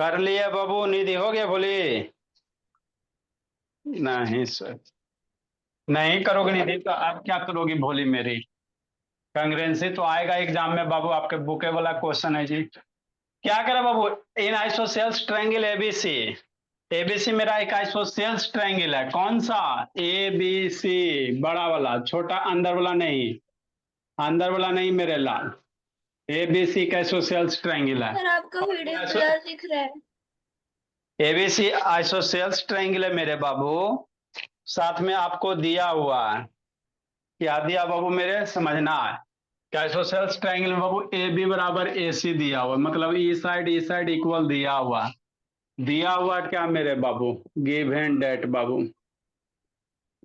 कर लिया बाबू, निधि हो गया बोली। नहीं सर, नहीं करोगे निधि तो आप क्या करोगी भोली मेरी। कंग्रेंसी तो आएगा एग्जाम में बाबू, आपके बुके वाला क्वेश्चन है जी। क्या करा बाबू। इन आइसोसेल्स ट्रायंगल एबीसी। एबीसी मेरा एक आइसोसेल्स ट्रायंगल है, कौन सा? एबीसी, बड़ा वाला, छोटा अंदर वाला नहीं। अंदर वाला नहीं मेरे लाल। एबीसी का आइसोसेल्स ट्रायंगल है। सर आपका वीडियो ब्लर दिख रहा है। एबीसी आइसोसेल्स ट्रायंगल है मेरे बाबू। साथ में आपको दिया हुआ है। क्या दिया बाबू मेरे, समझना है। क्या आइसोसेल्स ट्रायंगल में बाबू ए बी बराबर ए सी दिया हुआ, मतलब ई साइड इक्वल दिया हुआ। दिया हुआ क्या मेरे बाबू, गिव एंड डेट बाबू।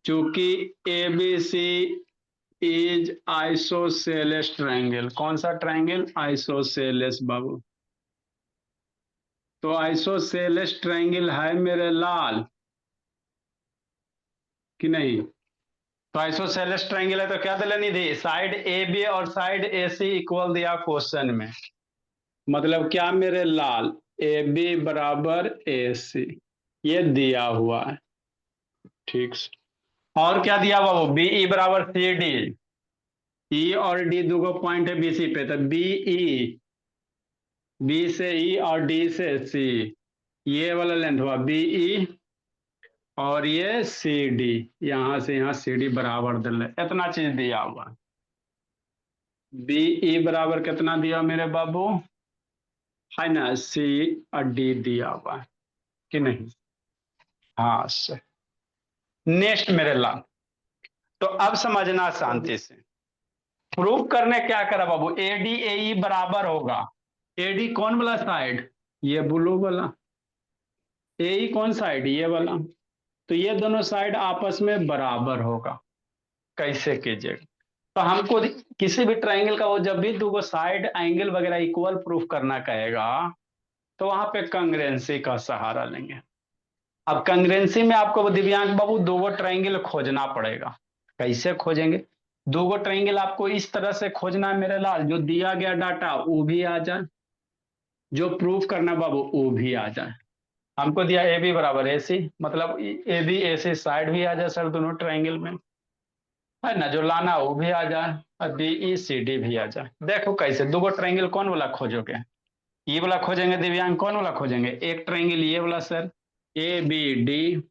चूंकि A B C is isosceles triangle, कौन सा ट्रायंगल? आइसोसेलेस बाबू। तो आइसोसेलेस ट्रायंगल है मेरे लाल कि नहीं? तो आइसोसेलेस ट्रायंगल है तो क्या दिला निधि, साइड ए बी और साइड ए सी इक्वल दिया क्वेश्चन में। मतलब क्या मेरे लाल, ए बी बराबर ए सी, ये दिया हुआ है। ठीक से। और क्या दिया हुआ वो, बी ई बराबर सी डी। ई और डी दो पॉइंट है बी सी पे, तो बी ई, बी से ई और डी से सी, ये वाला लेंथ हुआ बी ई, और ये सी डी, यहां से यहां सी डी बराबर दिल, इतना चीज दिया हुआ। बी ई बराबर कितना दिया मेरे बाबू, है ना, सी और डी दिया हुआ कि नहीं? हाँ सर। नेक्स्ट मेरे लाल, तो अब समझना शांति से। प्रूफ करने क्या करा बाबू, एडी ए बराबर होगा। एडी कौन वाला साइड, ये ब्लू वाला। ए कौन साइड, ये वाला। तो ये दोनों साइड आपस में बराबर होगा। कैसे कीजिएगा? तो हमको किसी भी ट्राइंगल का वो जब भी दो साइड एंगल वगैरह इक्वल प्रूफ करना कहेगा, तो वहां पे कंग्रेंसी का सहारा लेंगे। अब कंग्रेंसी में आपको दिव्यांग बाबू दो ट्राइंगल खोजना पड़ेगा। कैसे खोजेंगे? दो ट्राइंगल आपको इस तरह से खोजना है मेरे लाल, जो दिया गया डाटा वो भी आ जाए, जो प्रूफ करना बाबू वो भी आ जाए। हमको दिया ए बी बराबर ए सी, मतलब A B A C side भी आ जाए सर दोनों ट्राइंगल में, है ना, जो लाना वो भी आ जाए, और बी ई सी डी भी आ जाए। देखो कैसे दो ट्राइंगल कौन वाला खोजोगे, ये वाला खोजेंगे दिव्यांग, कौन वाला खोजेंगे? एक ट्राइंगल ये वाला सर, ए बी डी,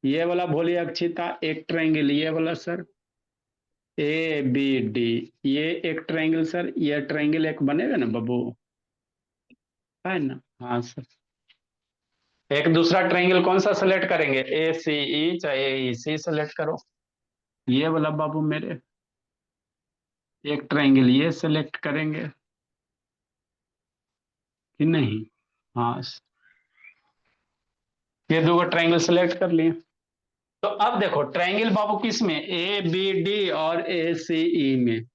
ये वाला भोली अक्षिता। एक ट्राइंगल ये वाला सर, ए बी डी, ये एक ट्राइंगल सर, ये ट्राइंगल एक बनेगा ना बाबू, है ना? हाँ सर। एक दूसरा ट्राइंगल कौन सा सेलेक्ट करेंगे, ए सी ई, चाहे ए सी सेलेक्ट करो, ये वाला बाबू मेरे। एक ट्राइंगल ये सेलेक्ट करेंगे कि नहीं? हाँ, ये दो ट्राइंगल सेलेक्ट कर लिए। तो अब देखो ट्राइंगल बाबू किस में, ए बी डी और ए सी ई में,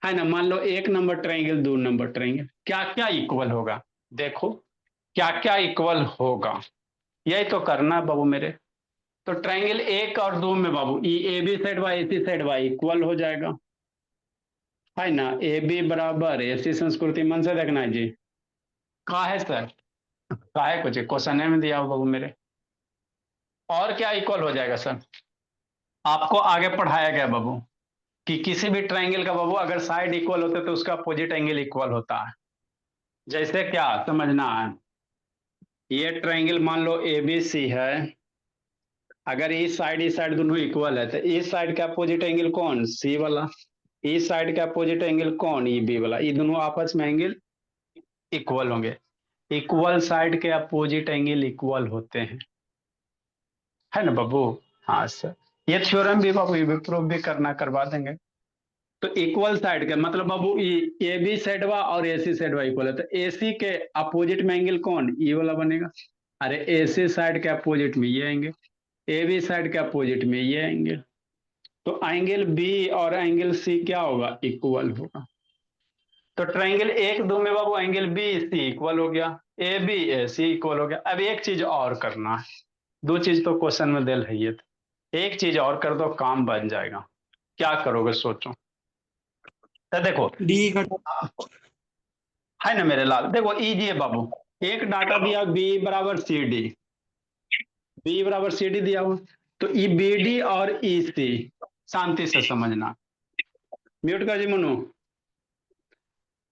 है ना। मान लो एक नंबर ट्राइंगल, दो नंबर ट्राइंगल, क्या क्या इक्वल होगा? देखो क्या क्या इक्वल होगा, यही तो करना है बाबू मेरे। तो ट्राइंगल एक और दो में बाबू E A B side Y A C side Y equal हो जाएगा, है ना। ए बी बराबर ए सी, संस्कृति मन से देखना है जी। कहा है सर, कहा है कुछ क्वेश्चन में दिया हो बाबू मेरे। और क्या इक्वल हो जाएगा सर, आपको आगे पढ़ाया गया बाबू कि किसी भी ट्राइंगल का बाबू अगर साइड इक्वल होते तो उसका अपोजिट एंगल इक्वल होता है। जैसे क्या समझना है, ये ट्राइंगल मान लो ए बी सी है, अगर इस साइड दोनों इक्वल है तो इस साइड का अपोजिट एंगल कौन, सी वाला। इस साइड का अपोजिट एंगल कौन, ई बी वाला। ये दोनों आपस में एंगल इक्वल होंगे। इक्वल साइड के अपोजिट एंगल इक्वल होते हैं, है ना बाबू? हाँ सर। ये थ्योरम भी बाबू ये भी प्रूफ भी करना, करवा देंगे। तो इक्वल साइड के मतलब बाबू ए बी साइडवा और ए सी साइडवा इक्वल है, तो ए सी के अपोजिट में एंगल कौन, ये वाला बनेगा। अरे ए सी साइड के अपोजिट में ये एंगल, ए बी साइड के अपोजिट में ये एंगल, तो एंगल बी और एंगल सी क्या होगा, इक्वल होगा। तो ट्राइंगल एक दो में बाबू एंगल बी सी इक्वल हो गया, A B A C equal हो गया। अब एक चीज और करना है, दो चीज तो क्वेश्चन में दिल है ये, एक चीज और कर दो काम बन जाएगा। क्या करोगे सोचो। तो देखो डी घटा। है ना मेरे लाल, देखो इजी है बाबू। एक डाटा दिया बी बराबर सी डी, बी बराबर सी डी दिया हुआ, तो ई बी डी और ई सी, शांति से समझना। म्यूट कर जी मनु।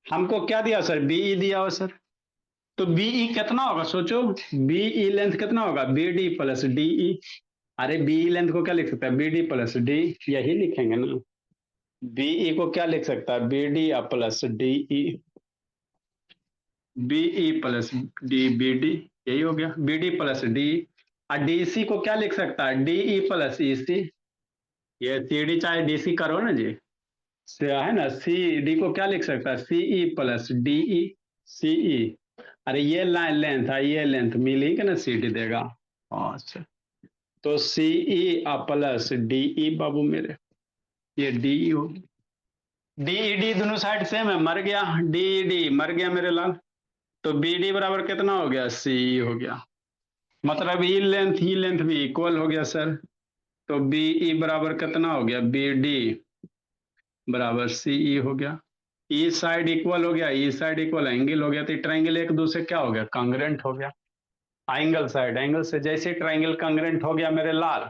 हमको क्या दिया सर, बीई दिया हो सर, तो बीई कितना होगा सोचो, बीई लेंथ कितना होगा, बी डी प्लस डीई। अरे बीई लेंथ को क्या लिख सकता है, बी डी प्लस डी, यही लिखेंगे ना। बीई को क्या लिख सकता है, B D plus DE, BE plus D B D, यही हो गया, बी डी प्लस डी। और डीसी को क्या लिख सकता है, डीई प्लस ई सी, ये सी डी चाहे डीसी करो ना जी, से है ना, सी डी को क्या लिख सकता है, सीई प्लस डीई, सीई। अरे ये लाइन लेंथ है, ये लेंथ मिली कि ना सी डी देगा। अच्छा, तो सीई प्लस डीई बाबू मेरे, ये डीई हो, डीई डी दोनों साइड सेम है, मर गया, डीई डी मर गया मेरे लाल, तो बी डी बराबर कितना हो गया, सीई हो गया, मतलब ई लेंथ भी इक्वल हो गया सर, तो बीई बराबर कितना हो गया, बी डी बराबर सीई हो गया, ई साइड इक्वल हो गया, ई साइड इक्वल एंगल हो गया, तो ट्रायंगल एक दूसरे क्या हो गया, कांग्रेंट हो गया। एंगल साइड एंगल से जैसे ट्रायंगल कांग्रेंट हो गया मेरे लाल,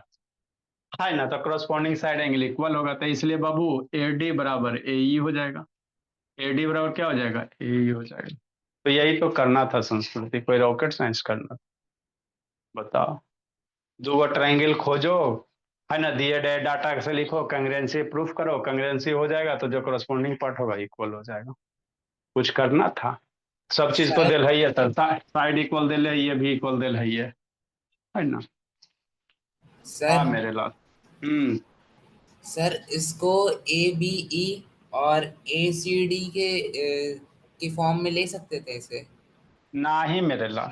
है ना, तो करस्पॉन्डिंग साइड एंगल इक्वल होगा, तो इसलिए बाबू ए डी बराबर ए ई हो जाएगा, ए डी बराबर क्या हो जाएगा, ए ई हो जाएगा। तो यही तो करना था संस्कृति, कोई रॉकेट साइंस करना था। बताओ, दो ट्रायंगल खोजो, है ना, दिए गए डाटा से लिखो, कंग्रेंसी प्रूफ करो, कंग्रेंसी हो जाएगा तो जो करस्पॉन्डिंग पार्ट होगा इक्वल हो जाएगा। कुछ करना था, सब चीज तो सर दिल है सर, साइड इक्वल दिल है, ये भी इक्वल दिल है ना। हाँ सर मेरे लाल। सर इसको ए बी ई और ए सी डी के फॉर्म में ले सकते थे इसे। ना ही मेरे लाल,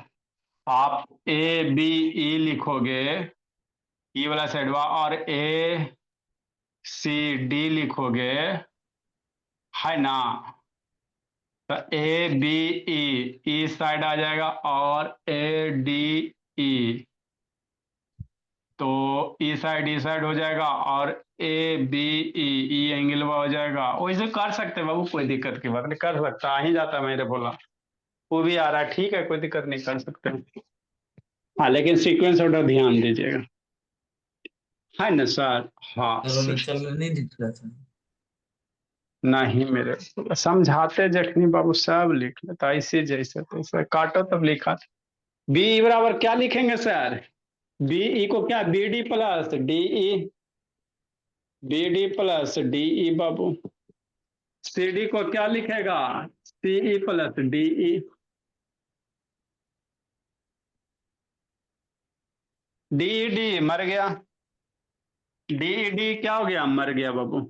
आप ए बी ई लिखोगे, ई वाला साइड और ए सी डी लिखोगे, है ना, तो ए बी ई साइड आ जाएगा और ए डी ई, तो ई साइड हो जाएगा और ए बी ई एंगल हो जाएगा। वैसे कर सकते बाबू, कोई दिक्कत की बात नहीं, कर सकता, आ ही जाता मेरे बोला, वो भी आ रहा है, ठीक है, कोई दिक्कत नहीं, कर सकते हैं। हाँ लेकिन सीक्वेंस ऑर्डर ध्यान दीजिएगा, है ना सर। हाँ सर। चल नहीं दिख रहा था। नहीं मेरे समझाते जखनी बाबू सब लिख लेता, ऐसे जैसे तैसे काटो तब लिखा। बी बराबर क्या लिखेंगे सर, बीई को क्या, B D plus DE, B D plus DE बाबू, सी डी को क्या लिखेगा, CE plus DE, D D मर गया, डी डी क्या हो गया, मर गया बाबू,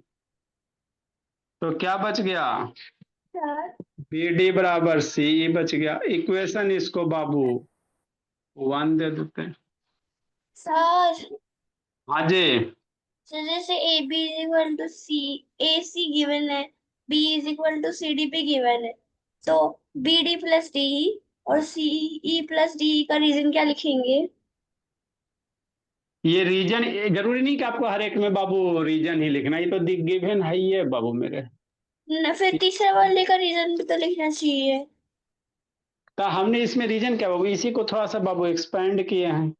तो क्या बच गया, सर बी डी बराबर सीई बच गया। इक्वेशन इसको बाबू 1 दे देते हैं। सर हाँ जी, सर जैसे A B is equal to C, A C given है, B is equal to C D पे गिवन है, तो बी डी प्लस डी और सी ई प्लस डी का रीजन क्या लिखेंगे। ये रीजन जरूरी नहीं कि आपको हर एक में बाबू रीजन ही लिखना, ये तो गिवन है ही है बाबू मेरे। न फिर तीसरे वाले का रीजन भी तो लिखना चाहिए। तो हमने इसमें रीजन क्या बाबू, इसी को थोड़ा सा बाबू एक्सपेंड किए हैं,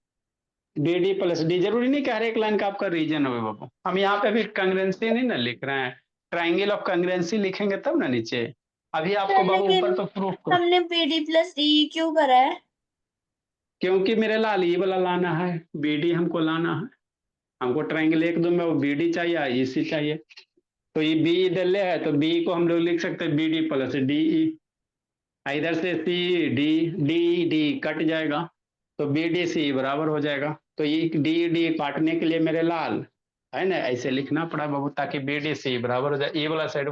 डी डी प्लस डी, जरूरी नहीं कि हर एक लाइन का आपका रीजन हो बाबू। हम यहाँ पे भी कंग्रेंसी नहीं ना लिख रहे हैं, ट्राइंगल ऑफ कंग्रेंसी लिखेंगे तब ना नीचे। अभी आपको सर बाबू ऊपर लेकिन तो प्रूफ, हमने बी डी प्लस डी क्यों करा है। क्योंकि मेरे लाल ये वाला लाना है, बी डी हमको लाना है, हमको ट्राइंगल एक दो में वो बी डी चाहिए, इसी चाहिए, तो ये बी दिले है, तो बी को हम लोग लिख सकते हैं बी डी प्लस डी, इधर से C D, D D cut जाएगा, तो बी डी सी बराबर हो जाएगा। तो ये डी डी काटने के लिए मेरे लाल, है ना, ऐसे लिखना पड़ा बाबू, ताकि बी डी सी बराबर हो जाए, ए वाला साइड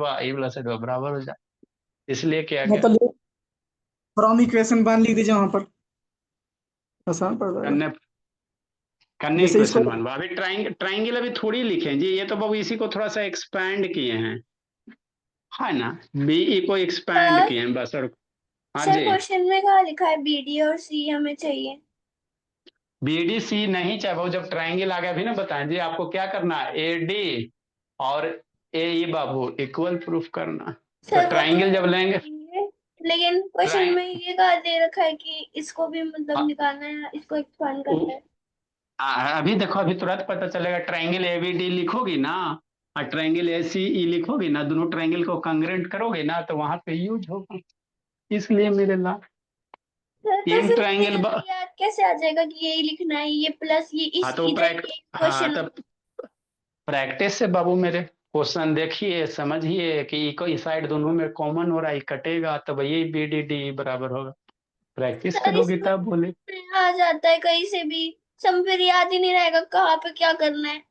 व बराबर हो जाए, इसलिए क्या गया। मतलब फ्रॉम इक्वेशन वन लिख दीजिए वहां पर, आसान पड़ जाएगा। करने करने जैसे इसको इक्वेशन वन, अभी ट्राइंगल अभी थोड़ी लिखे जी, ये तो बाबू इसी को थोड़ा सा एक्सपैंड किए हैं, है ना, बी को एक्सपैंड सर किए हैं बस। और हाँ सर जी, क्वेश्चन में कहा लिखा है बी डी और सी हमें चाहिए। बी डी सी नहीं चाहे बाबू, जब ट्राइंगल आ गया भी ना बताएं जी, आपको क्या करना है, ए डी और ए ई बाबू इक्वल प्रूफ करना। तो सर वो तो ट्राइंगल जब लेंगे, लेकिन क्वेश्चन ट्राइ- में ये कहा दे रखा है कि इसको भी मतलब हाँ, निकालना है, इसको एक्सपांड करना है। अभी देखो, अभी तुरंत पता चलेगा। ट्रायंगल एबीडी लिखोगी ना और ट्रायंगल एसीई लिखोगी ना, दोनों ट्रायंगल को कंग्रेंट करोगे ना, तो वहां पे यूज होगा। इसलिए मेरे ला सर तो इन फिर मुझे ट्रायंगल जल्दी याद कैसे आ जाएगा कि यही लिखना है, ये प्लस ये हाँ इस तो इधर ये हाँ क्वेश्चन। तब प्रैक्टिस से बाबू मेरे, क्वेश्चन देखिए समझिए कि इस साइड दोनों में कॉमन हो रहा है, कटेगा तब यही बी डी डी बराबर होगा। प्रैक्टिस सर करोगी इसमें तब बोले। आ जाता है कहीं से भी, सब फिर याद ही नहीं रहेगा कहाँ पे क्या करना है।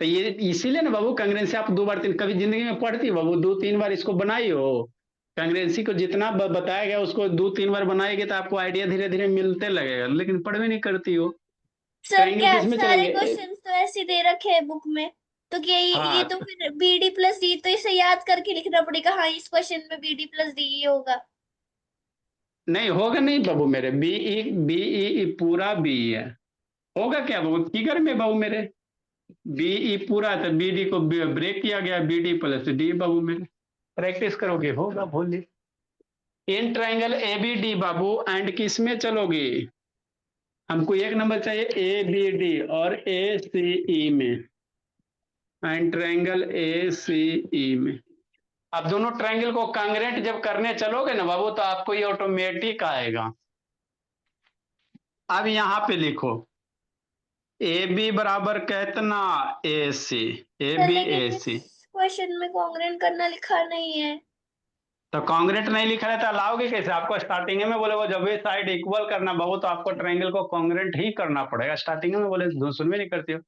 तो ये इसीलिए ना बाबू, कांग्रेंसी आप 2 बार 3 कभी जिंदगी में पढ़ती हो बाबू, 2 3 बार इसको बनाई हो। कांग्रेंसी को जितना बताया गया उसको 2 3 बार बनाएगी तो आपको आइडिया धीरे धीरे मिलते लगेगा, लेकिन पढ़ भी नहीं करती हो। सर ट्रायंगल क्या किस में सारे चलेंगे क्वेश्चंस तो ऐसे दे रखे हैं बुक में, तो क्या ये हाँ तो फिर बी डी प्लस डी, तो इसे याद करके लिखना पड़ेगा, हाँ इस क्वेश्चन में बी डी प्लस डी ही होगा। नहीं होगा नहीं बाबू मेरे, बी ई पूरा बी है। होगा क्या बाबू फिगर में बाबू मेरे, बी ई पूरा, तो बी डी को ब्रेक किया गया, बी डी प्लस डी बाबू मेरे। प्रैक्टिस करोगे होगा भोली। In triangle A B D बाबू एंड किस में चलोगी, हमको 1 नंबर चाहिए ए बी डी और ए सी ई में, एंड ट्रायंगल ए सी ई में। अब दोनों ट्रायंगल को कांग्रेंट जब करने चलोगे ना बाबू, तो आपको ये ऑटोमेटिक आएगा। अब यहां पे लिखो ए बी बराबर कितना ए सी, ए सर बी ए लेकिन इस सी। क्वेश्चन में कॉन्ग्रेंट करना लिखा नहीं है। तो कांग्रेंट नहीं लिखा रहता, लाओगे कैसे? आपको स्टार्टिंग में बोले वो जब भी साइड इक्वल करना बहु, तो आपको ट्रायंगल को कांग्रेंट ही करना पड़ेगा। स्टार्टिंग में बोले सुन भी नहीं करती हो।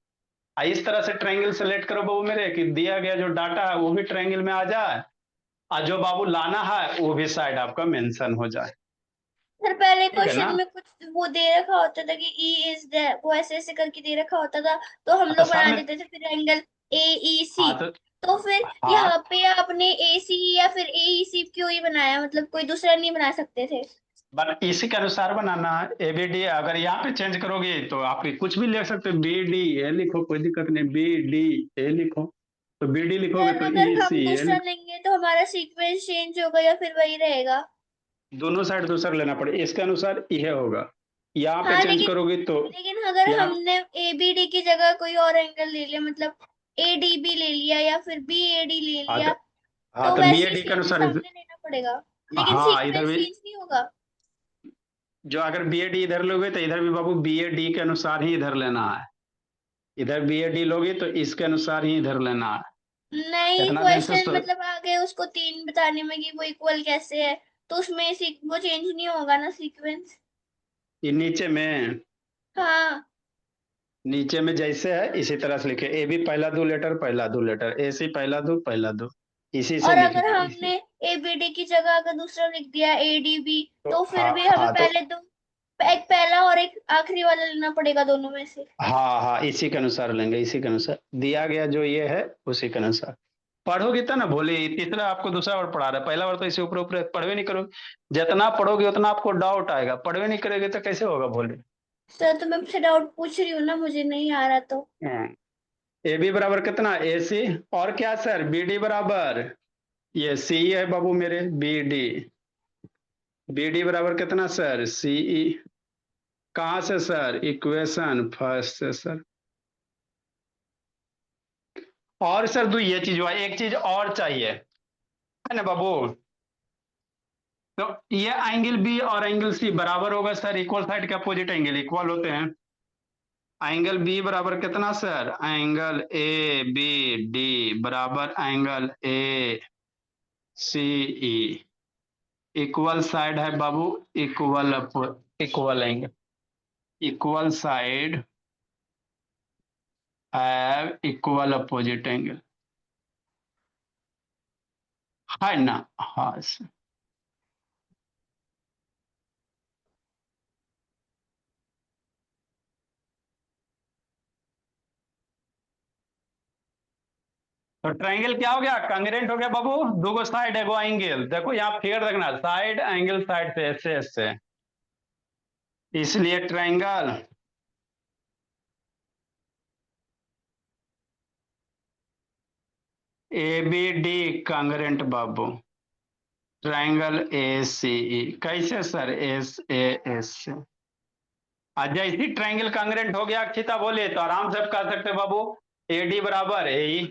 इस तरह से ट्रायंगल सेलेक्ट करो बाबू मेरे कि दिया गया जो डाटा है वो भी ट्रायंगल में आ जाए, और जो बाबू लाना है वो भी साइड आपका मेंशन हो जाए। सर पहले ठीक है ना? क्वेश्चन में कुछ वो दे रखा होता था कि ई इज दैट, वो ऐसे ऐसे करके दे रखा होता था, तो हम तो लोग सब बना में देते थे फिर एंगल ए ई सी। हाँ तो तो फिर हाँ यहाँ पे आपने ए सी या फिर ए ई सी क्यों ही बनाया, मतलब कोई दूसरा नहीं बना सकते थे? बट इसी के अनुसार बनाना है। ए बी डी अगर यहाँ पे चेंज करोगे तो आप कुछ भी लिख सकते हो, बी डी ए लिखो कोई दिक्कत नहीं, बी डी ए लिखो, तो बी डी लिखोगे सर तो अगर ई हम सी ए दूसरा लिखो। लेंगे तो हमारा सीक्वेंस चेंज होगा या फिर वही रहेगा? दोनों साइड दूसरा लेना पड़े, इसके अनुसार यह होगा। यहाँ पे हाँ चेंज लेकिन करोगे तो लेकिन अगर यहाँ हमने ए बी डी की जगह कोई और एंगल ले लिया, मतलब ए डी बी ले लिया या फिर बी ए डी ले हाँ लिया, हाँ तो तो बी ए वैसे ही डी के सेम अनुसार सामने लेना पड़ेगा, लेकिन हाँ इधर सीक्वेंस भी, चेंज नहीं होगा। जो अगर बी ए डी इधर लोगे तो इधर भी बाबू बी ए डी के अनुसार ही इधर लेना है। इधर बी ए डी लोगे तो इसके अनुसार ही इधर लेना है। नहीं, इतना दिन से क्वेश्चन मतलब आगे उसको तीन बताने में कि वो इक्वल कैसे है, तो उसमें वो चेंज नहीं होगा ना सीक्वेंस। ये नीचे में, हाँ। नीचे में जैसे है इसी तरह से लिखे, ए बी पहला दो लेटर, ए सी पहला दो, इसी से और लिखे अगर हमने इसी। ए बी डी की जगह अगर दूसरा लिख दिया ए डी बी, तो तो फिर हाँ भी हमें हाँ तो पहले दो, एक पहला और एक आखिरी वाला लेना पड़ेगा दोनों में से। हाँ हाँ इसी के अनुसार लेंगे, इसी के अनुसार दिया गया जो ये है उसी के अनुसार। पढ़ोगे तो ना भोले, तीसरा आपको दूसरा बार पढ़ा रहा है, पहला बार तो इसे ऊपर ऊपर पढ़वे नहीं करोगे। जितना पढ़ोगे उतना आपको डाउट आएगा, पढ़वे नहीं करोगे तो कैसे होगा भोले। सर तो मैं आपसे डाउट पूछ रही हूँ ना, मुझे नहीं आ रहा तो। ए बी बराबर कितना ए सी, और क्या सर बी डी बराबर, ये सी है बाबू मेरे, बी डी, बी डी बराबर कितना सर सी ई। कहाँ से सर, इक्वेशन फर्स्ट से सर। और सर दो ये चीज हुआ, एक चीज और चाहिए है ना बाबू। तो ये एंगल बी और एंगल सी बराबर होगा सर, इक्वल साइड के अपोजिट एंगल इक्वल होते हैं। एंगल बी बराबर कितना sir, angle A B D बराबर angle A C E. Equal side है बाबू, equal equal angle, equal side have equal opposite angle, है ना? हाँ सर। तो ट्रायंगल क्या हो गया, कांग्रेंट हो गया बाबू, दो गो साइड है गो एंगल, देखो यहाँ फिगर देखना, साइड एंगल साइड से ऐसे ऐसे, इसलिए triangle A B D congruent बाबू। ट्रायंगल ए सी ई कैसे सर? एस ए एस से जैसी ट्रायंगल कांग्रेंट हो गया अक्षिता बोले तो आराम से कह सकते बाबू ए डी बराबर ए ई।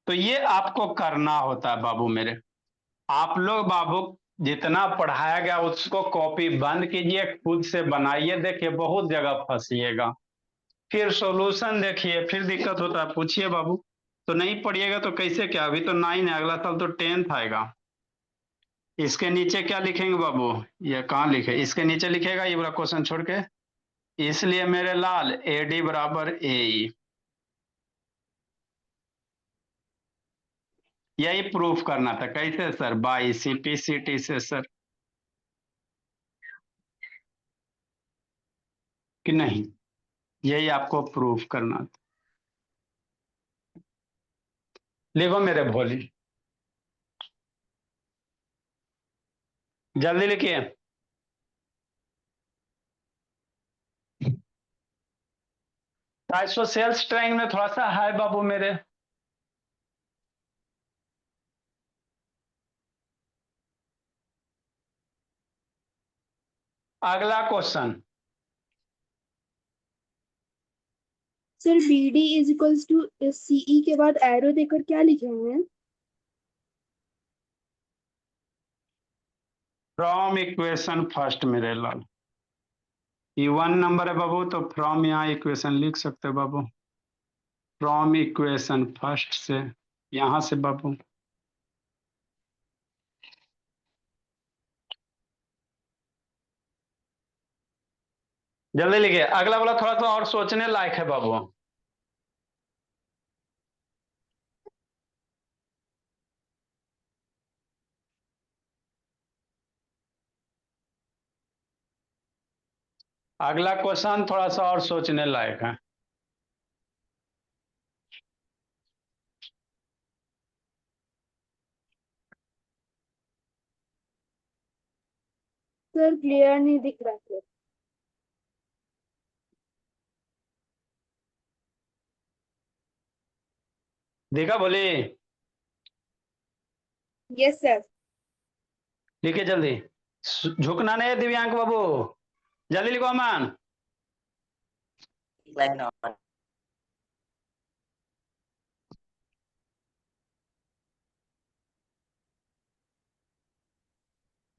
तो ये आपको करना होता है बाबू मेरे। आप लोग बाबू जितना पढ़ाया गया उसको कॉपी बंद कीजिए, खुद से बनाइए, देखिए बहुत जगह फंसिएगा, फिर सॉल्यूशन देखिए, फिर दिक्कत होता है। पूछिए बाबू, तो नहीं पढ़िएगा तो कैसे क्या? अभी तो 9 है, अगला साल तो 10th आएगा। इसके नीचे क्या लिखेंगे बाबू? ये कहाँ लिखे? इसके नीचे लिखेगा ये वाला क्वेश्चन छोड़ के। इसलिए मेरे लाल ए डी बराबर ए ई, यही प्रूफ करना था। कैसे सर? बाई सीपीसीटी से सर, कि नहीं? यही आपको प्रूफ करना था। लिखो मेरे भोली, जल्दी लिखिए। आइसोसेल्स ट्रायंगल में थोड़ा सा है बाबू मेरे। अगला question, sir B D is equals to CE के बाद एरो देकर क्या लिखे हुए हैं? फ्रॉम इक्वेशन फर्स्ट मेरे लाल, ये 1 नंबर है बाबू, तो फ्रॉम यहाँ इक्वेशन लिख सकते हैं बाबू। फ्रॉम इक्वेशन फर्स्ट से यहां से बाबू, जल्दी लिखिए। अगला वाला थोड़ा सा और सोचने लायक है बाबू। अगला क्वेश्चन थोड़ा सा और सोचने लायक है। सर क्लियर नहीं दिख रहा सर। देखा बोली? Yes sir. लिखिए जल्दी, झुकना नहीं है दिव्यांक बाबू, जल्दी लिखो अमन।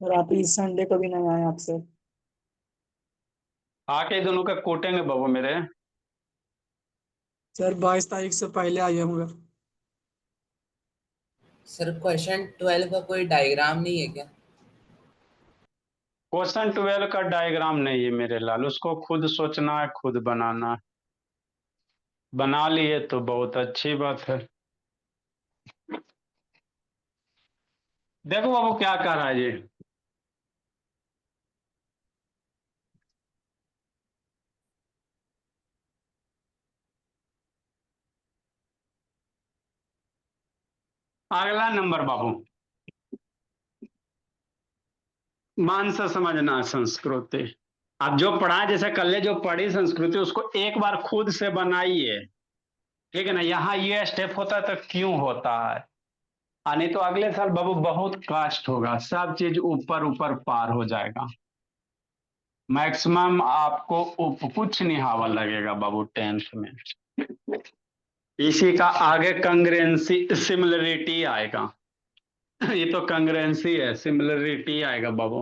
और आप इस संडे को भी नहीं आए आपसे। आके दोनों का कोटेंगे बाबू मेरे। सर 22 तारीख से पहले आइए होंगे। सर क्वेश्चन 12 का कोई डायग्राम नहीं है क्या? क्वेश्चन 12 का डायग्राम नहीं है मेरे लाल, उसको खुद सोचना है, खुद बनाना है। बना लिए तो बहुत अच्छी बात है। देखो बाबू क्या कर रहा है ये। अगला नंबर बाबू, मान से समझना संस्कृति। अब जो पढ़ा, जैसे कल जो पढ़ी संस्कृति, उसको एक बार खुद से बनाइए, ठीक है ना? यहाँ ये स्टेप होता है तो क्यों होता है, नहीं तो अगले साल बाबू बहुत कास्ट होगा, सब चीज ऊपर ऊपर पार हो जाएगा। मैक्सिमम आपको कुछ नहीं हवा लगेगा बाबू 10th में। इसी का आगे कंग्रेंसी सिमिलरिटी आएगा। ये तो कंग्रेंसी है, सिमिलरिटी आएगा बाबू।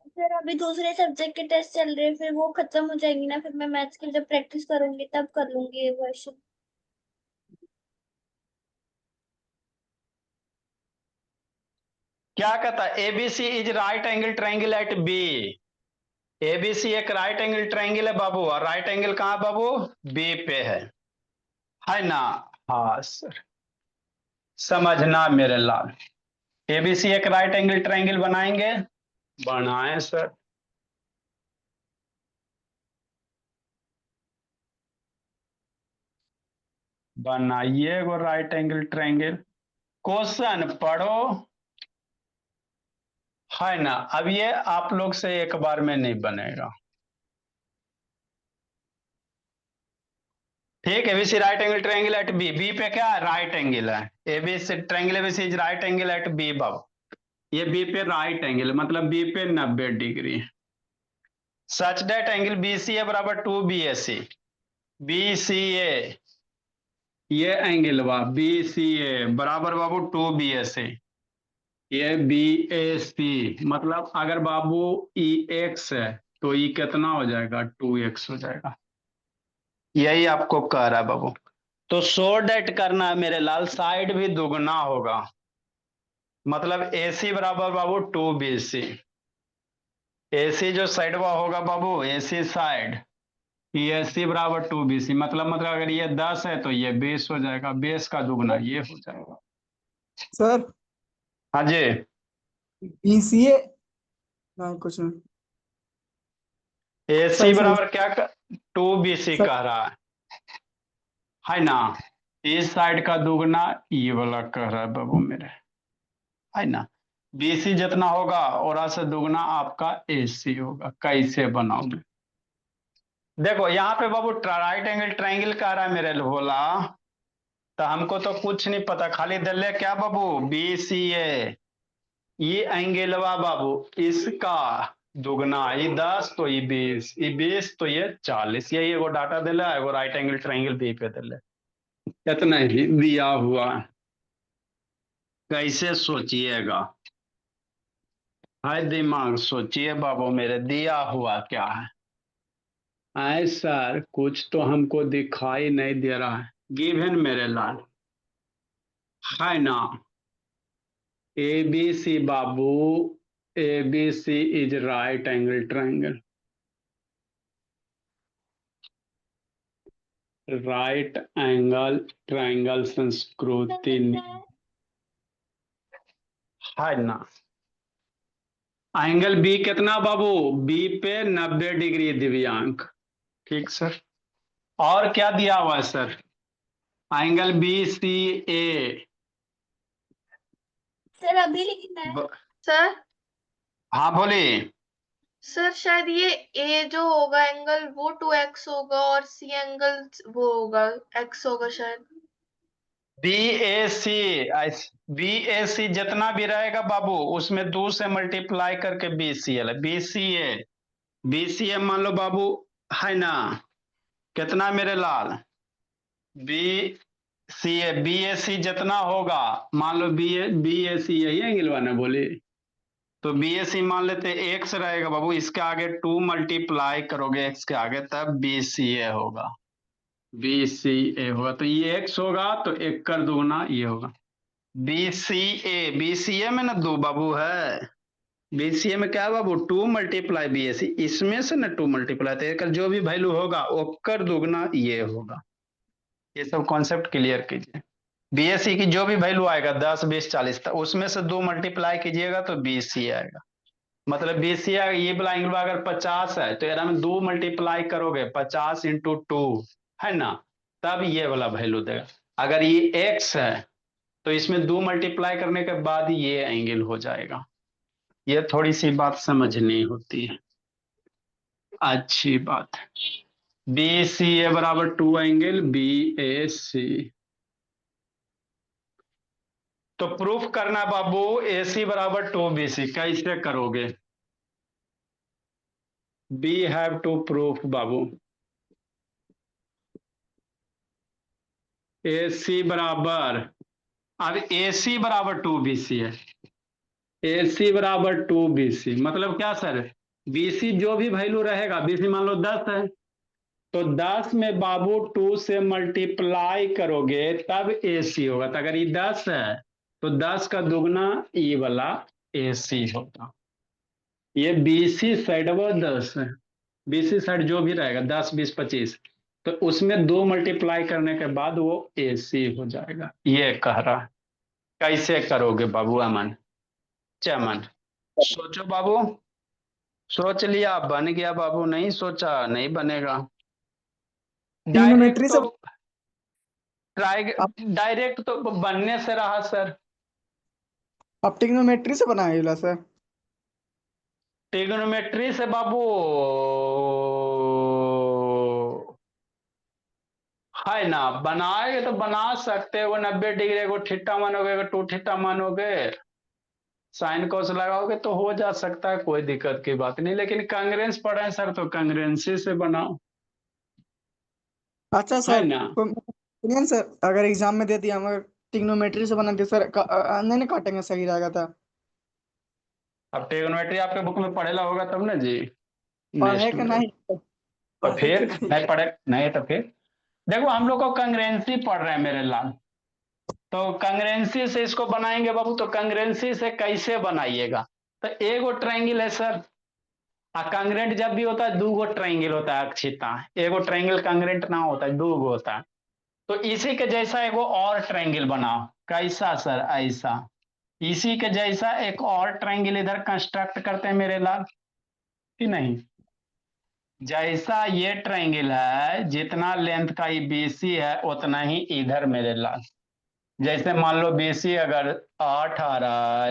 सर अभी दूसरे सब्जेक्ट के टेस्ट चल रहे हैं, फिर वो खत्म हो जाएंगी ना, फिर मैं मैथ्स की जब प्रैक्टिस करूंगी तब कर लूंगी ये क्वेश्चन। क्या कहता है? ABC is right angle triangle at B. ABC एक राइट एंगल ट्रायंगल है बाबू, और राइट एंगल कहाँ बाबू? बी पे है ना? हाँ सर, समझना मेरे लाल। एबीसी एक राइट एंगल ट्रायंगल बनाएंगे, बनाए सर। बनाइए वो राइट एंगल ट्रायंगल, क्वेश्चन पढ़ो, है ना? अब ये आप लोग से एक बार में नहीं बनेगा, ठीक है, ABC right angle triangle at B, B पे क्या है, राइट एंगल है, ABC triangle ABC is right angle at B बाबू, ये बी पे राइट एंगल मतलब बी पे 90 degree, such that angle BCA बराबर 2 बीएसी, बीसीए ये एंगल बा बीसीए बराबर बाबू 2 बीएसी, ये बी ए सी मतलब अगर बाबू ई एक्स है तो ई कितना हो जाएगा, 2x हो जाएगा, यही आपको कह रहा है बाबू। तो सो डेट करना है मेरे लाल, साइड भी दुगना होगा, मतलब AC बराबर बाबू 2BC, AC जो साइडवा होगा बाबू, AC साइड, ये AC बराबर 2BC मतलब अगर ये 10 है तो ये 20 हो जाएगा, 20 का दुगना ये हो जाएगा। सर हाँ जी, BCA ना कुछ नहीं AC सही सही बराबर क्या 2BC सर कह रहा है ना, इस साइड का दुगना ये वाला कह रहा है बाबू मेरे, है ना, BC जितना होगा और से दुगना आपका AC होगा, कैसे बनाओगे, देखो यहाँ पे बाबू राइट एंगल ट्रायंगल कह रहा है मेरे भोला, तो हमको तो कुछ नहीं पता, खाली दल्ले क्या बाबू BCA, ये एंगलवा बाबू इसका दुगना, ये 10 तो ये 20, ये 20 तो ये 40, यही एगो डाटा दिला, एगो राइट एंगल ट्रायंगल बी पे दिले, इतना ही दिया हुआ, कैसे सोचिएगा, है दिमाग सोचिए बाबू मेरे, दिया हुआ क्या है सर, कुछ तो हमको दिखाई नहीं दे रहा है, गिवन मेरे लाल, है ना, ABC Babu, ABC is right angle triangle, right angle triangle संस्कृति है ना, एंगल बी कितना बाबू, बी पे 90 डिग्री दिव्यांक, ठीक सर, और क्या दिया हुआ है सर, एंगल BCA, सर अभी लिखना है। सर हाँ बोलिए, सर शायद ये ए जो होगा एंगल वो 2x होगा और सी एंगल वो होगा x होगा शायद। BAC जितना भी रहेगा बाबू उसमें 2 से मल्टीप्लाई करके BCL है, BCA मान लो बाबू, है ना, कितना मेरे लाल, BAC जितना होगा, मान लो BAC यही एंगल वाला बोले, तो BAC मान लेते x रहेगा बाबू, इसके आगे 2 मल्टीप्लाई करोगे x के आगे तब BCA होगा, BCA होगा, तो ये x होगा तो 1 कर दूना ये होगा, BCA में ना 2 बाबू है, BCA में क्या है बाबू 2 मल्टीप्लाई BAC, इसमें से ना 2 मल्टीप्लाई, तो एक जो भी वैल्यू होगा वो कर दुगना ये होगा, ये सब कॉन्सेप्ट क्लियर कीजिए, BAC की जो भी वैल्यू आएगा 10 20 40 तक उसमें से 2 मल्टीप्लाई कीजिएगा तो BC आएगा, मतलब BC आएगा, ये वाला एंगल अगर 50 है तो यार में 2 मल्टीप्लाई करोगे 50 इंटू 2, है ना, तब ये वाला वैल्यू देगा, अगर ये x है तो इसमें 2 मल्टीप्लाई करने के बाद ये एंगल हो जाएगा, ये थोड़ी सी बात समझनी होती है, अच्छी बात है, BCA बराबर 2 एंगल BAC, तो प्रूफ करना बाबू AC बराबर 2BC, कैसे करोगे, वी हैव टू प्रूफ बाबू, AC बराबर, अब AC बराबर 2BC है, AC बराबर 2BC मतलब क्या सर, BC जो भी वैल्यू रहेगा, BC मान लो 10 है तो 10 में बाबू 2 से मल्टीप्लाई करोगे तब AC होगा, तो अगर ये 10 है तो 10 का दुगना ये वाला AC होगा, ये BC साइड वो 10 है, BC साइड जो भी रहेगा 10 20 25 तो उसमें 2 मल्टीप्लाई करने के बाद वो AC हो जाएगा, ये कह रहा है, कैसे करोगे बाबू अमन, चमन, सोचो बाबू, सोच लिया बन गया बाबू, नहीं सोचा नहीं बनेगा, डायरेक्ट ट्रिग्नोमेट्री तो से ट्राई, आप डायरेक्ट तो बनने से रहा सर, आप ट्रिग्नोमेट्री से बनाए सर। ट्रिग्नोमेट्री से बाबू, है ना, बनाएंगे तो बना सकते हो, 90 डिग्री को थीटा मानोगे, टू थीटा मानोगे, साइन कोस लगाओगे तो हो जा सकता है, कोई दिक्कत की बात नहीं। लेकिन कांग्रेंस पढ़े हैं सर, तो कांग्रेंसी से बनाओ, अच्छा है सर, ना। सुनिए ना सर, अगर एग्जाम में दे दिया हम, अगर ट्रिग्नोमेट्री से बना दिया सर, नहीं नहीं काटेंगे, सही रहेगा था। अब ट्रिग्नोमेट्री आपके बुक में पढ़ेला होगा तब ना जी, पढ़े नेक्स्ट कि में। नहीं? तो पढ़े कि फिर नहीं? नहीं पढ़े, नहीं तो फिर देखो हम लोग को कंग्रेंसी पढ़ रहे हैं मेरे लाल, तो कंग्रेंसी से इसको बनाएंगे बाबू, तो कंग्रेंसी से कैसे बनाइएगा, तो एगो ट्रायंगल है सर, कांग्रेंट जब भी होता है 2 गो ट्रायंगल होता है अक्षिता, एगो ट्रायंगल कांग्रेंट ना होता है, 2 गो होता है। तो इसी के जैसा एगो और ट्रायंगल बनाओ, कैसा सर, ऐसा, इसी के जैसा एक और ट्रायंगल इधर कंस्ट्रक्ट करते हैं मेरे लाल, कि नहीं। जैसा ये ट्रायंगल है, जितना लेंथ का ये बीसी है उतना ही इधर मेरे लाल, जैसे मान लो बीसी अगर 8 आ रहा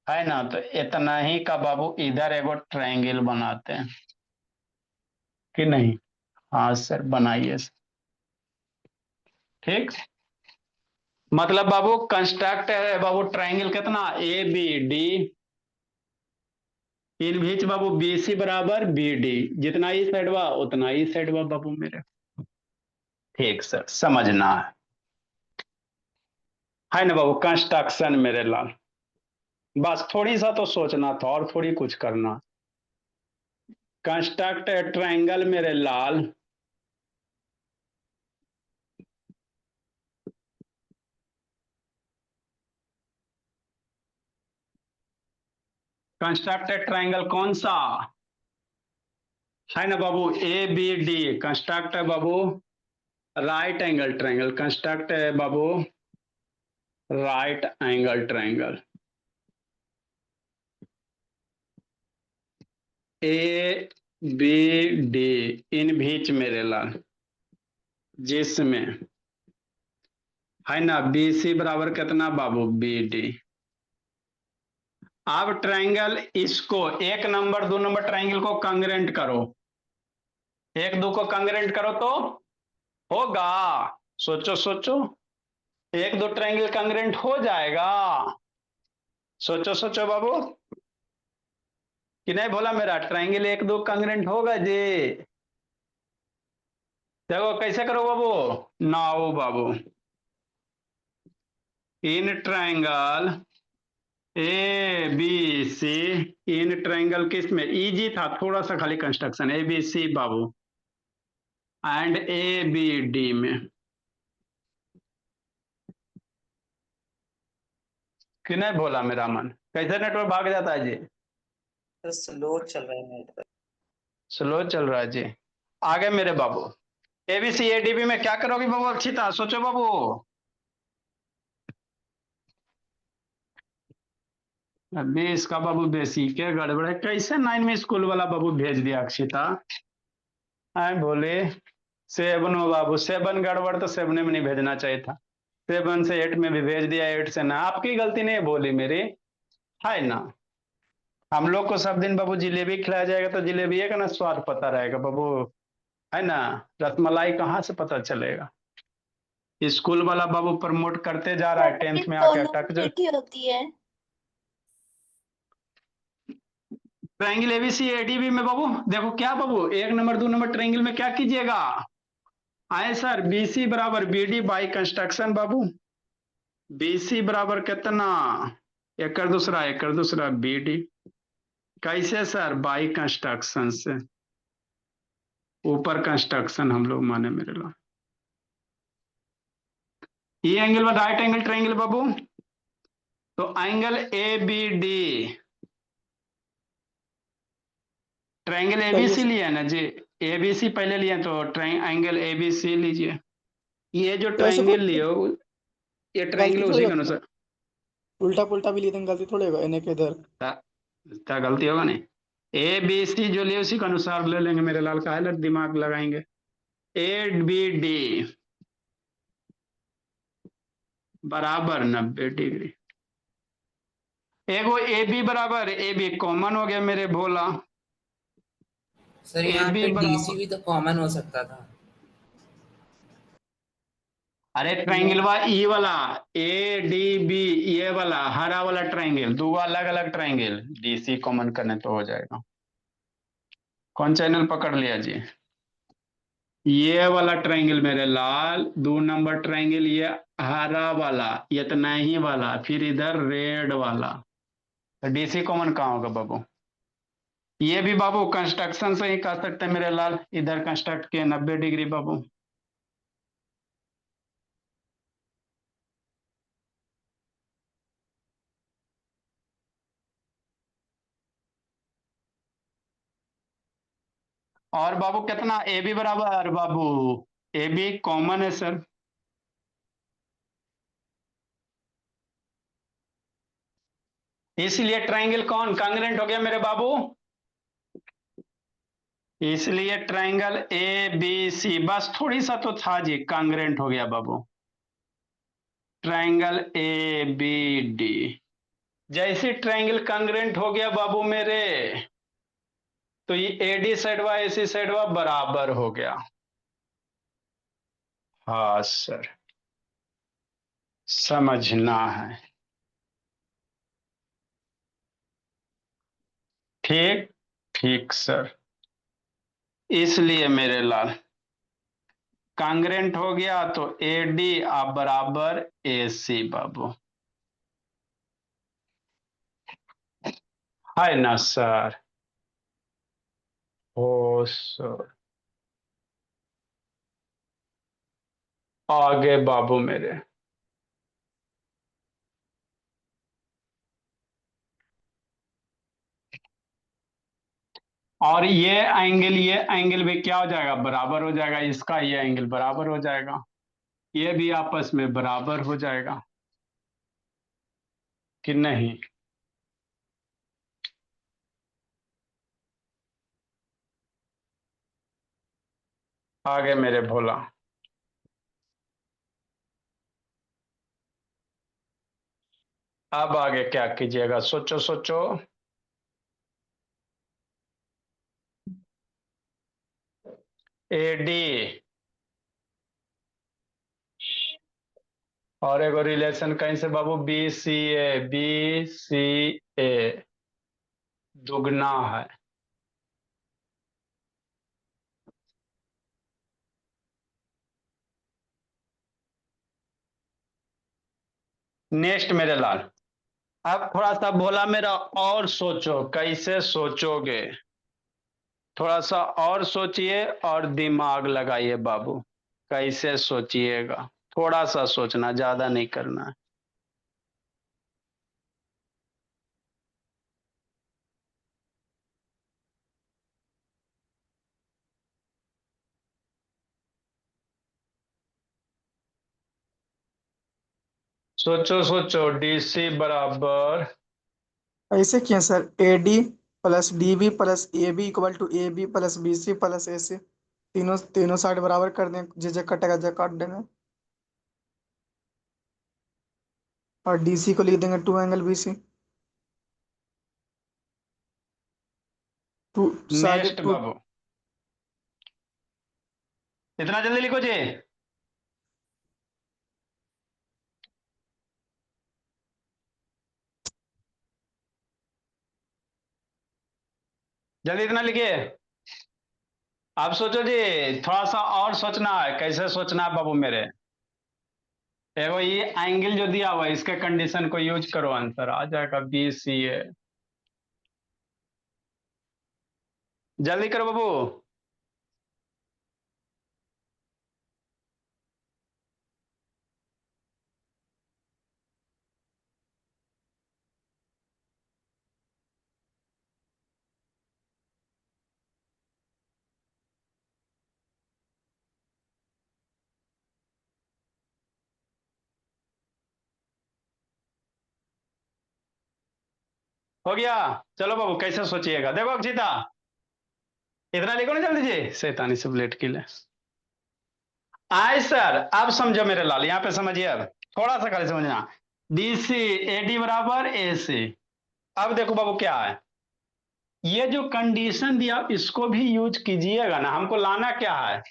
है ना, तो इतना ही का बाबू इधर एगो ट्रायंगल बनाते हैं, कि नहीं। हाँ सर बनाइए सर। ठीक, मतलब बाबू कंस्ट्रक्ट है बाबू ट्रायंगल कितना, ए बी डी, इन बीच बाबू बी सी बराबर बी डी, जितना ई साइड हुआ उतना ई साइड हुआ बाबू मेरे। ठीक सर, समझना है ना बाबू, कंस्ट्रक्शन मेरे लाल, बस थोड़ी सा तो सोचना था और थोड़ी कुछ करना। कंस्ट्रक्ट ट्रायंगल मेरे लाल, कंस्ट्रक्टेड ट्रायंगल कौन सा है ना बाबू, ए बी डी, कंस्ट्रक्ट है बाबू राइट एंगल ट्रायंगल, कंस्ट्रक्ट है बाबू right angle triangle, A B D, इन बीच मेरे लाल, जिसमें है ना बी सी बराबर कितना बाबू बी डी। अब ट्रायंगल इसको 1 नंबर 2 नंबर ट्रायंगल को कांग्रेंट करो, 1 2 को कांग्रेंट करो तो होगा, सोचो सोचो, 1 2 ट्रायंगल कांग्रेंट हो जाएगा, सोचो सोचो बाबू, कि नहीं बोला मेरा, ट्रायंगल 1 2 कांग्रेंट होगा जी। देखो कैसे करो बाबू, नाउ बाबू, in triangle A B C, in triangle किस में, इजी था थोड़ा सा खाली कंस्ट्रक्शन, ए बी सी बाबू एंड ए बी डी में, कि नहीं बोला मेरा मन, कैसे नेटवर्क भाग जाता है जी, स्लो चल रहा है नेटवर्क। स्लो चल रहा है जी। आगे मेरे बाबू, एबीसी एडीबी में क्या करोगे बाबू अक्षिता, सोचो बाबू। अभी इसका बाबू बेसिक है गड़बड़ है, कैसे 9 में स्कूल वाला बाबू भेज दिया अक्षिता, आए बोले 7 हो बाबू, 7 गड़बड़, तो 7 में नहीं भेजना चाहिए था, 7 से 8 में भी भेज दिया, 8 से ना, आपकी गलती नहीं बोली मेरी, है ना। हम लोग को सब दिन बाबू जिलेबी खिलाया जाएगा तो जिलेबी का ना स्वाद पता रहेगा बाबू, है ना, रसमलाई कहाँ से पता चलेगा। स्कूल वाला बाबू प्रमोट करते जा रहा है, 10th में आके दोनों अटक जो। एक ही होती है। ट्रायंगल एबीसी एडीबी में बाबू देखो क्या बाबू, 1 नंबर 2 नंबर ट्रायंगल में क्या कीजिएगा, आए सर बीसी बराबर बीडी बाई कंस्ट्रक्शन बाबू, बीसी बराबर कितना, एक दूसरा बीडी, कैसे सर, बाई कंस्ट्रक्शन से, ऊपर कंस्ट्रक्शन हम लोग माने मेरे लोग, ये एंगल में राइट एंगल ट्रायंगल बाबू, तो angle A B D, triangle सही है एबीसी सर। लिया है ना जी, एबीसी पहले लिए तो एंगल एबीसी लीजिए, ये जो तो ऐसे ट्रायंगल थोड़ी लियो ये ट्रायंगल गलती थोड़ी उसी के होती है, अनुसार, उल्टा पुल्टा भी लिए तो गलती थोड़ी होगा, इन्हें के इधर। क्या गलती होगा नहीं, ए बी सी जो लिए उसी के अनुसार ले लेंगे मेरे लाल, का है दिमाग लगाएंगे, ए बी डी बराबर 90 डिग्री, एगो ए बी बराबर ए बी कॉमन हो गया मेरे भोला, सर ए यहाँ बी पे डीसी बराबर, भी तो कॉमन हो सकता था। अरे ट्राइंगल ई वाला ए डी बी, ये वाला हरा वाला ट्राइंगल, दो अलग अलग ट्राइंगल, डीसी कॉमन करने तो हो जाएगा। कौन चैनल पकड़ लिया जी? ये वाला ट्राइंगल मेरे लाल, 2 नंबर ट्राइंगल ये हरा वाला, इतना ही वाला, फिर इधर रेड वाला, तो डीसी कॉमन कहाँ होगा बाबू? ये भी बाबू कंस्ट्रक्शन से ही कर सकते हैं मेरे लाल, इधर कंस्ट्रक्ट किए 90 डिग्री बाबू। और बाबू कितना ए बी बराबर बाबू, ए बी कॉमन है सर, इसलिए ट्राइंगल कौन कांग्रेंट हो गया मेरे बाबू, इसलिए ट्राइंगल ए बी सी, बस थोड़ी सा तो था जी, कांग्रेंट हो गया बाबू। ट्राइंगल ए बी डी, जैसे ट्राइंगल कांग्रेंट हो गया बाबू मेरे, तो ये एडी साइड व एसी साइड व बराबर हो गया। हाँ सर, समझना है, ठीक ठीक सर, इसलिए मेरे लाल कांग्रेंट हो गया तो ए डी आप बराबर ए सी बाबू, है ना सर? ओ सर, आगे बाबू मेरे, और ये एंगल भी क्या हो जाएगा, बराबर हो जाएगा, इसका ये एंगल बराबर हो जाएगा, ये भी आपस में बराबर हो जाएगा कि नहीं? आगे मेरे भोला, अब आगे क्या कीजिएगा, सोचो सोचो। एडी और एक रिलेशन कहीं से बाबू, बी सी ए दुगना है, नेक्स्ट मेरे लाल, अब थोड़ा सा भोला मेरा और सोचो, कैसे सोचोगे, थोड़ा सा और सोचिए और दिमाग लगाइए बाबू, कैसे सोचिएगा, थोड़ा सा सोचना, ज्यादा नहीं करना है। सोचो सोचो, डीसी बराबर, ऐसे किए sir, A D plus D B plus A B equal to A B plus B C plus A C, तीनों तीनों साइड बराबर कर दें, जे कटेगा जे काट देंगे, और डी सी को लिख देंगे 2 angle B C, two side next to. बाबू, इतना जल्दी लिखो जी, जल्दी इतना लिखिए। अब सोचो जी, थोड़ा सा और सोचना है, कैसे सोचना है बाबू मेरे, एगो ये एंगल जो दिया हुआ है इसके कंडीशन को यूज करो, आंसर आ जाएगा बी सी ए, जल्दी करो बाबू। हो गया, चलो बाबू कैसे सोचिएगा, देखो अक्षिता, इतना लिखो ना जल्दी जी, शैतानी से ब्लेड के लिए आए सर। अब समझो मेरे लाल, यहाँ पे समझिए, अब थोड़ा सा खाली समझना, डी सी ए डी बराबर ए सी। अब देखो बाबू क्या है, ये जो कंडीशन दिया इसको भी यूज कीजिएगा ना, हमको लाना क्या है,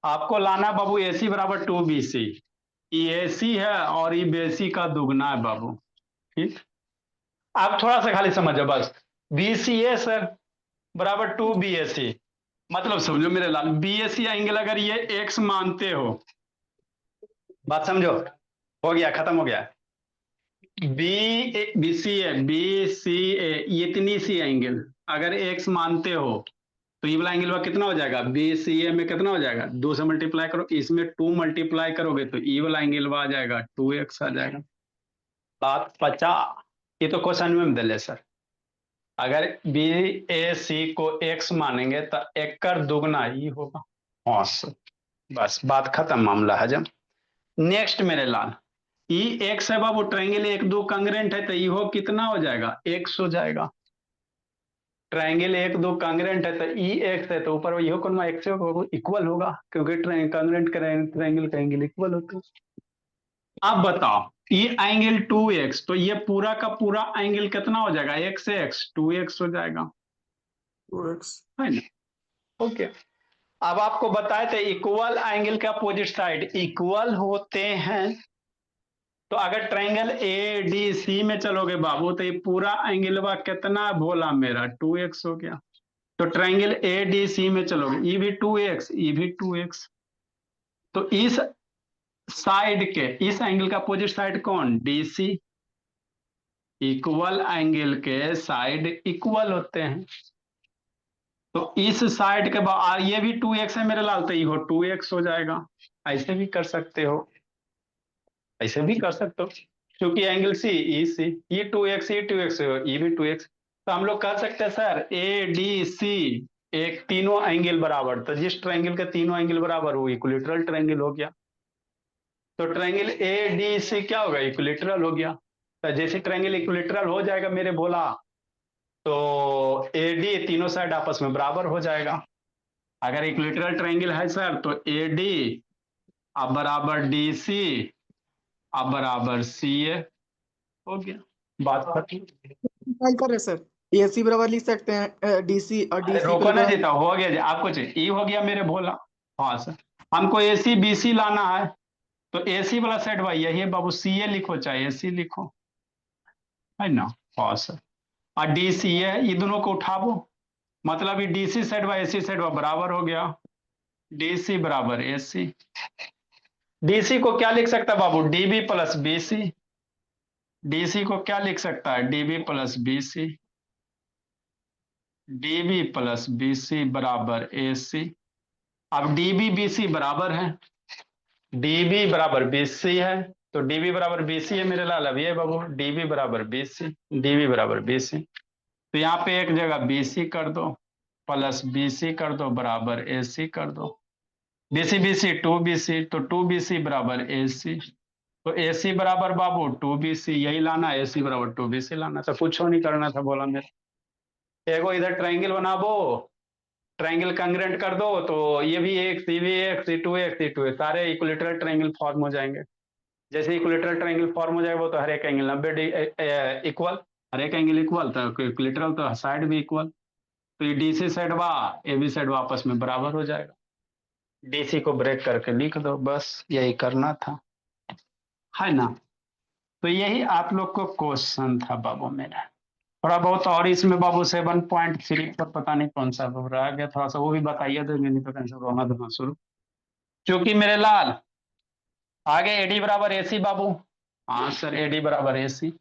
आपको लाना बाबू ए सी बराबर 2 बी सी, AC है और ये BC का दुगना है बाबू। ठीक, आप थोड़ा सा खाली समझो बस। BCA सर बराबर 2BAC, मतलब समझो मेरे लाल, BAC एंगल अगर ये x मानते हो, बात समझो, हो गया, खत्म हो गया। BCA ये इतनी सी एंगल अगर x मानते हो तो ये वाला एंगल कितना हो जाएगा, BCA में कितना हो जाएगा, 2 से मल्टीप्लाई करो, इसमें 2 मल्टीप्लाई करोगे तो ये वाला एंगल आ जाएगा 2x आ जाएगा। बात 50, ये तो क्वेश्चन में दे सर। अगर BAC को x मानेंगे तो एक कर दुगना ही होगा। हाँ सर, बस बात खत्म, मामला हजम। नेक्स्ट मेरे लाल, ई x है बाबू, ट्रायंगल 1 2 कांग्रेंट है तो ई हो कितना हो जाएगा, x हो जाएगा। ट्रायंगल 1 2 कांग्रेंट है तो ई x है तो ऊपर ये कौन x इक्वल होगा, क्योंकि कांग्रेंट ट्रायंगल का एंगल इक्वल होता है। अब बताओ ये एंगल 2x, तो ये पूरा का पूरा एंगल कितना हो जाएगा, x से x 2x हो जाएगा, 2x। है ना। ओके, अब आपको बताए थे इक्वल एंगल के अपोजिट साइड इक्वल होते हैं, तो अगर ट्रायंगल ADC में चलोगे बाबू तो ये पूरा एंगल कितना भोला मेरा 2x हो गया। तो ट्रायंगल ADC में चलोगे, ये भी 2x, ये भी 2x, तो इस साइड के इस एंगल का अपोजिट साइड कौन, DC। इक्वल एंगल के साइड इक्वल होते हैं, तो इस साइड के बाद ये भी 2x है मेरे लाल, तो ये हो 2x हो जाएगा। ऐसे भी कर सकते हो, ऐसे भी कर सकते हो, क्योंकि एंगल CEC, ये 2x ये 2x ये भी 2x, तो हम लोग कर सकते हैं सर ADC एक तीनों एंगल बराबर, तो जिस ट्रायंगल के तीनों एंगल बराबर वो इक्विलेटरल ट्रायंगल हो गया। तो ट्रायंगल ADC क्या होगा, इक्विलेटरल हो गया। तो जैसे ट्रायंगल इक्विलेटरल हो जाएगा मेरे बोला, तो AD तीनों साइड आपस में बराबर हो जाएगा। अगर इक्विलेटरल ट्रायंगल है सर तो AD अब बराबर DC अब बराबर CA हो गया, बात खत्म। क्या कर रहे हैं सर, AC बराबर लिख सकते हैं DC, और अरे DC रोको ना इक्वल जीता, हो गया जी, आपको चाहिए हो गया मेरे भोला। हाँ सर, हमको AC BC लाना है, तो AC वाला सेट भाई यही है बाबू, CA लिखो चाहे AC लिखो, है ना। हाँ सर, और DC है, ये दोनों को उठावो, मतलब ये DC सेट व AC सेट व बराबर हो गया, DC बराबर AC। DC को क्या लिख सकता है बाबू, DB प्लस BC। DC को क्या लिख सकता है, DB plus BC, DB plus BC बराबर AC। अब DB BC बराबर है, DB बराबर BC है, तो DB बराबर BC है मेरे लाल, अब ये बाबू DB बराबर BC, DB बराबर BC, तो यहाँ पे एक जगह BC कर दो प्लस BC कर दो बराबर AC कर दो, BC BC 2BC, तो 2BC बराबर AC, तो AC बराबर बाबू 2BC, यही लाना, AC बराबर 2BC लाना, तो कुछ नहीं करना था बोला मेरे। एगो इधर ट्रायंगल बना दो, ट्रायंगल कांग्रेंट कर दो, तो ये भी एक ये भी एक ये 2x ये 2x, सारे इक्विलेटरल ट्रायंगल फॉर्म हो जाएंगे। जैसे इक्विलेटरल ट्रायंगल फॉर्म हो जाएगा वो तो हर एक एंगल 90 इक्वल, हर एक एंगल इक्वल, तो इक्विलेटरल तो साइड भी इक्वल, तो ये DC साइड व AB साइड आपस में बराबर हो जाएगा। DC को ब्रेक करके लिख दो, बस यही करना था, है ना। तो यही आप लोग को क्वेश्चन था बाबू मेरा। थोड़ा बहुत और इसमें बाबू 7.3 पर पता नहीं कौन सा रह गया, थोड़ा सा वो भी बताइए देंगे, नहीं तो कैसे रोना धोना शुरू। क्योंकि मेरे लाल आगे AD बराबर AC बाबू, हाँ सर AD बराबर AC,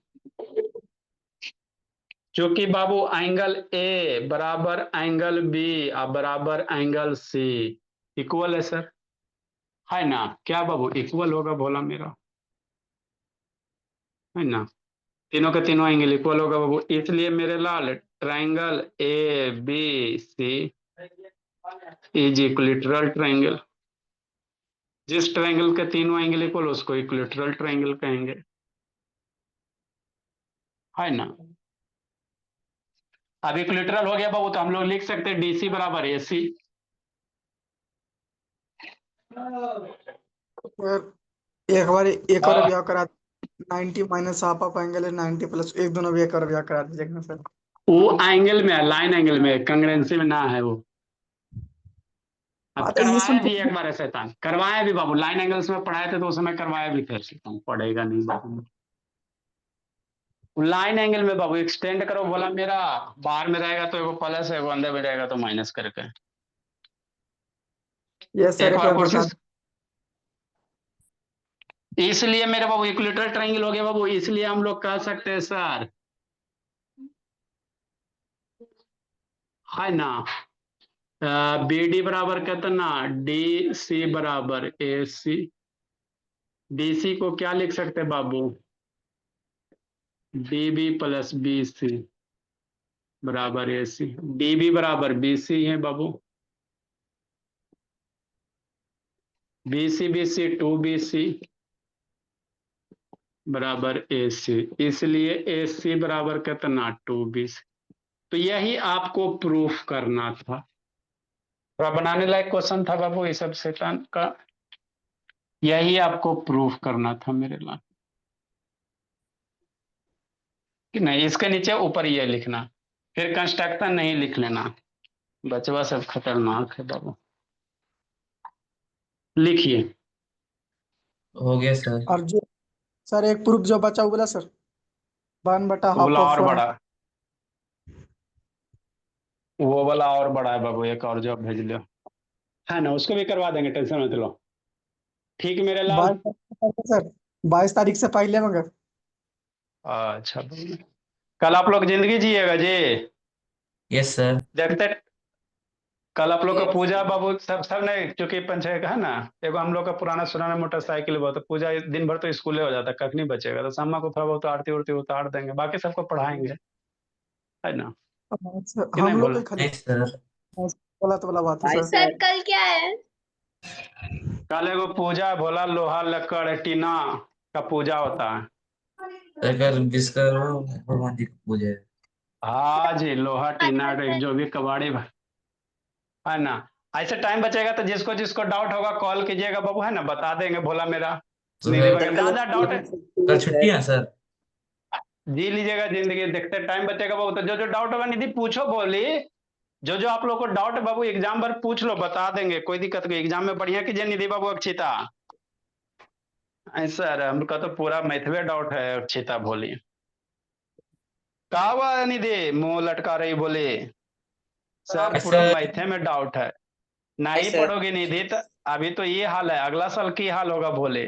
क्योंकि बाबू एंगल A बराबर एंगल B और बराबर एंगल C इक्वल है सर, है ना। क्या बाबू इक्वल होगा बोला मेरा, है ना, तीनों के तीनों एंगल इक्वल होगा बाबू, इसलिए मेरे लाल triangle ABC is equilateral triangle. जिस ट्रायंगल के तीनों एंगल इक्वल उसको इक्विलेटरल ट्रायंगल कहेंगे, है ना। अब इक्विलेटरल हो गया बाबू, तो हम लोग लिख सकते हैं DC बराबर AC। एक बार व्याह करा, 90 माइनस हाफ ऑफ एंगल है 90 प्लस एक, दोनों भी एक और व्याह करा दीजिएगा सर। वो एंगल में है, लाइन एंगल में, कंग्रेंसी में ना है वो। अब हाँ तो ये करवाया सुन भी एक बार है शैतान, करवाया भी बाबू, लाइन एंगल्स में पढ़ाए थे तो उस समय करवाया भी थे शैतान, पढ़ेगा नहीं बाबू। लाइन एंगल में बाबू एक्सटेंड करो, बोला मेरा बाहर में रहेगा तो एगो प्लस है, एगो अंदर में रहेगा तो माइनस करके। यस सर एक एक और बार बता कोशिश, इसलिए मेरे बाबू इक्विलेटरल ट्रायंगल हो गया बाबू, इसलिए हम लोग कह सकते हैं सर, है ना, बी डी बराबर कितना, डी सी बराबर ए सी, डी सी को क्या लिख सकते हैं बाबू, D B plus B C बराबर ए सी, डी बी बराबर बी सी है बाबू, बी सी 2BC बराबर ए सी, इसलिए ए सी बराबर कितना 2BC। तो यही आपको प्रूफ करना था, थोड़ा बनाने लायक क्वेश्चन था बाबू ये सब शैतान का, यही आपको प्रूफ करना था मेरे लाल, कि नहीं इसके नीचे ऊपर ये लिखना, फिर कंस्ट्रक्शन नहीं लिख लेना, बचवा सब खतरनाक है बाबू। लिखिए, हो गया सर। और जो सर एक प्रूफ जो बचा वो बोला सर, 1/2 वो वाला ऑफ और बड़ा, वो वाला और बड़ा है बाबू, एक और जो भेज लो, है ना, उसको भी करवा देंगे, टेंशन मत लो। ठीक मेरे लाल, 22 सर, 22 तारीख से पहले मगर। अच्छा बाबू। कल आप लोग जिंदगी जिएगा जी, यस सर। देखते कल आप लोग का पूजा बाबू, सब नहीं, चूंकि पंचायत है ना, एगो हम लोग का पुराना सुराना मोटरसाइकिल बहुत, तो पूजा दिन भर तो स्कूले हो जाता, कख नहीं बचेगा, तो शाम को थोड़ा बहुत आरती उरती उतार देंगे, बाकी सबको पढ़ाएंगे, है ना, सर, कि नहीं हम लोग बोला। को खाली नहीं सर। गलत वाला बात है भाई सर। सर सर कल क्या है? कल एगो पूजा है, भोला लोहा लक्कड़ टीना का पूजा होता है। अगर विश्वकर्मा भगवान जी की पूजा है। हाँ जी, लोहा टीना अच्छा सर, जो भी कबाड़ी है ना, ऐसे टाइम बचेगा तो जिसको जिसको डाउट होगा कॉल कीजिएगा बाबू, है ना, बता देंगे, भोला मेरा तो निधि सर वगैरह, कल जहाँ जहाँ डाउट है कल छुट्टी है सर। जी लीजिएगा जिंदगी, देखते टाइम बचेगा बाबू, तो जो जो डाउट होगा निधि पूछो, बोली जो जो आप लोग को डाउट है बाबू एग्जाम भर पूछ लो, बता देंगे, कोई दिक्कत नहीं, एग्जाम में बढ़िया कीजिए निधि बाबू। अक्षिता सर हमका तो पूरा मैथवे डाउट है, अक्षिता बोली, कहा हुआ निधि मुंह लटका रही बोली, सर यस पूरा सर। मैथे में डाउट है, भाई नहीं सर पढ़ोगे निधि तो अभी तो ये हाल है, अगला साल की हाल होगा बोले।